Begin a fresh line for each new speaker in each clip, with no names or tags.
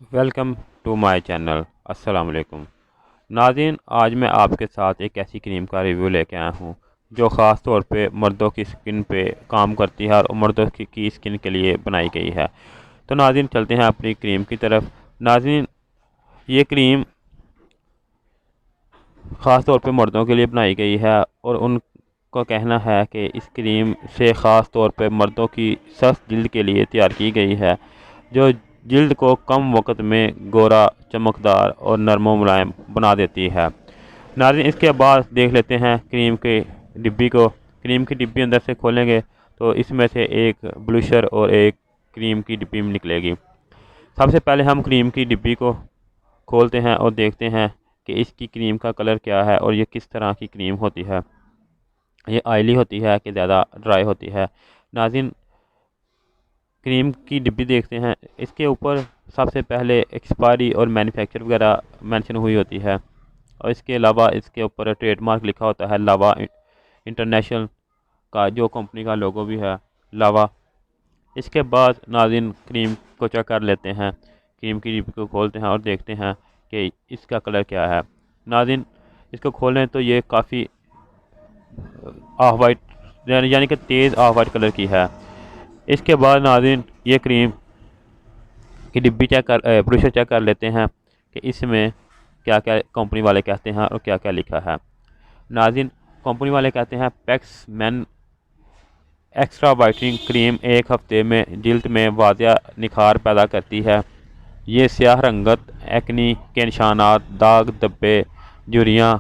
Welcome to my channel. अस्सलाम वालेकुम नाज़रीन, आज मैं आपके साथ एक ऐसी क्रीम का रिव्यू लेके आया हूँ जो ख़ास तौर पे मर्दों की स्किन पे काम करती है और मर्दों की स्किन के लिए बनाई गई है। तो नाज़रीन, चलते हैं अपनी क्रीम की तरफ। नाज़रीन, ये क्रीम ख़ास तौर पे मर्दों के लिए बनाई गई है और उनका कहना है कि इस क्रीम से ख़ास तौर पे मर्दों की सख्त जिल्द के लिए तैयार की गई है, जो जिल्द को कम वक्त में गोरा, चमकदार और नरम व मुलायम बना देती है। नाज़रीन, इसके बाद देख लेते हैं क्रीम के डिब्बी को। क्रीम की डिब्बी अंदर से खोलेंगे तो इसमें से एक ब्लूशर और एक क्रीम की डिब्बी निकलेगी। सबसे पहले हम क्रीम की डिब्बी को खोलते हैं और देखते हैं कि इसकी क्रीम का कलर क्या है और ये किस तरह की क्रीम होती है। ये ऑयली होती है कि ज़्यादा ड्राई होती है। नाज़रीन, क्रीम की डिब्बी देखते हैं। इसके ऊपर सबसे पहले एक्सपायरी और मैन्युफैक्चर वगैरह मेंशन हुई होती है और इसके अलावा इसके ऊपर ट्रेडमार्क लिखा होता है लावा इंटरनेशनल का, जो कंपनी का लोगो भी है लावा। इसके बाद नाज़रीन, क्रीम को चेक कर लेते हैं। क्रीम की डिब्बी को खोलते हैं और देखते हैं कि इसका कलर क्या है। नाज़रीन, इसको खोलें तो ये काफ़ी ऑफ वाइट यानी कि तेज़ ऑफ वाइट कलर की है। इसके बाद नाज़रीन, ये क्रीम की डिब्बी ब्रोशर चेक कर लेते हैं कि इसमें क्या क्या कंपनी वाले कहते हैं और क्या क्या लिखा है। नाज़रीन, कंपनी वाले कहते हैं PACS man extra whitening cream 1 हफ्ते में जिल्द में वादिया निखार पैदा करती है। ये स्याह रंगत, एक्नी के निशानात, दाग धब्बे, झुर्रियाँ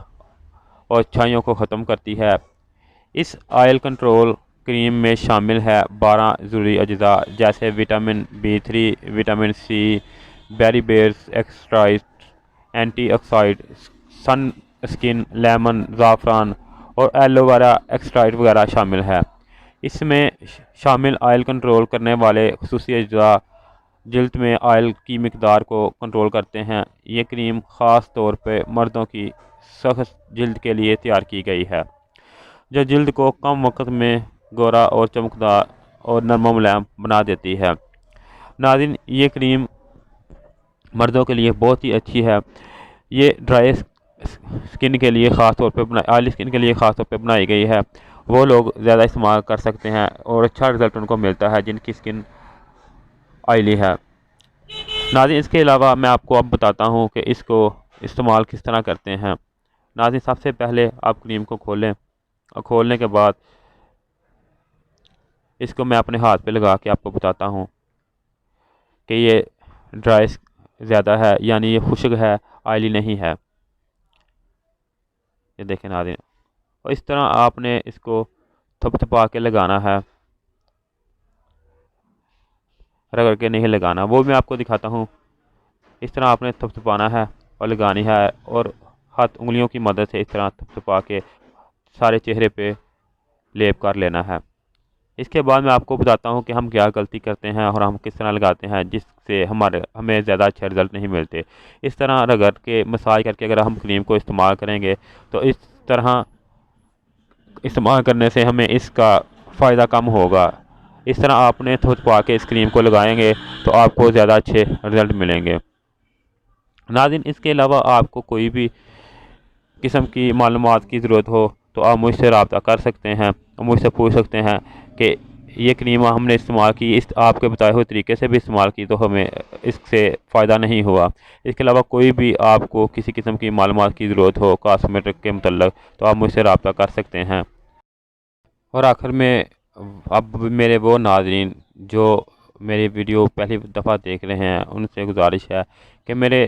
और छाइयों को ख़त्म करती है। इस ऑयल कंट्रोल क्रीम में शामिल है 12 ज़रूरी अज्जा जैसे vitamin B3, vitamin C, berry bears extract, antioxidant, sun skin, lemon, ज़ाफ़रान और एलोवेरा एक्सट्राइट वगैरह शामिल है। इसमें शामिल ऑयल कंट्रोल करने वाले खुसूसी अज्जा जिल्द में ऑयल की मिकदार को कंट्रोल करते हैं। ये क्रीम ख़ास तौर पे मर्दों की सख्त जिल्द के लिए तैयार की गई है, जो जिल्द को कम वक्त में गोरा और चमकदार और नरम मुलायम बना देती है। नाज़रीन, ये क्रीम मर्दों के लिए बहुत ही अच्छी है। ये ड्राई स्किन के लिए ख़ास तौर पे ऑयली स्किन के लिए ख़ास तौर पे बनाई गई है। वो लोग ज़्यादा इस्तेमाल कर सकते हैं और अच्छा रिज़ल्ट उनको मिलता है जिनकी स्किन ऑयली है। नाज़रीन, इसके अलावा मैं आपको अब बताता हूँ कि इसको इस्तेमाल किस तरह करते हैं। नाज़रीन, सबसे पहले आप क्रीम को खोलें और खोलने के बाद इसको मैं अपने हाथ पे लगा के आपको बताता हूँ कि ये ड्राई ज़्यादा है यानी ये खुश्क है, ऑयली नहीं है। ये देखें नाज़रीन, और इस तरह आपने इसको थपथपा के लगाना है, रगड़ के नहीं लगाना। वो मैं आपको दिखाता हूँ। इस तरह आपने थपथपाना है और लगानी है और हाथ उंगलियों की मदद से इस तरह थपथपा के सारे चेहरे पे लेप कर लेना है। इसके बाद मैं आपको बताता हूँ कि हम क्या गलती करते हैं और हम किस तरह लगाते हैं जिससे हमें ज़्यादा अच्छे रिज़ल्ट नहीं मिलते। इस तरह रगड़ के मसाज करके अगर हम क्रीम को इस्तेमाल करेंगे तो इस तरह इस्तेमाल करने से हमें इसका फ़ायदा कम होगा। इस तरह आपने थपथपा के इस क्रीम को लगाएंगे तो आपको ज़्यादा अच्छे रिज़ल्ट मिलेंगे। नाज़रीन, इसके अलावा आपको कोई भी किस्म की मालूमात की ज़रूरत हो तो आप मुझसे रब्ता कर सकते हैं और मुझसे पूछ सकते हैं कि ये क्रीम हमने इस्तेमाल की, इस आपके बताए हुए तरीके से भी इस्तेमाल की तो हमें इससे फ़ायदा नहीं हुआ। इसके अलावा कोई भी आपको किसी किस्म की मालूमात की ज़रूरत हो कॉस्मेटिक के मतलब तो आप मुझसे रब्ता कर सकते हैं। और आखिर में अब मेरे वो नाज़रीन जो मेरी वीडियो पहली दफ़ा देख रहे हैं उनसे गुजारिश है कि मेरे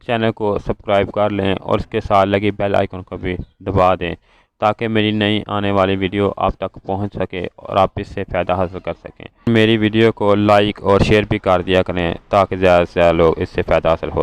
चैनल को सब्सक्राइब कर लें और इसके साथ लगी बेल आइकन को भी दबा दें ताकि मेरी नई आने वाली वीडियो आप तक पहुंच सके और आप इससे फ़ायदा हासिल कर सकें। मेरी वीडियो को लाइक और शेयर भी कर दिया करें ताकि ज़्यादा से ज़्यादा लोग इससे फ़ायदा हासिल हो।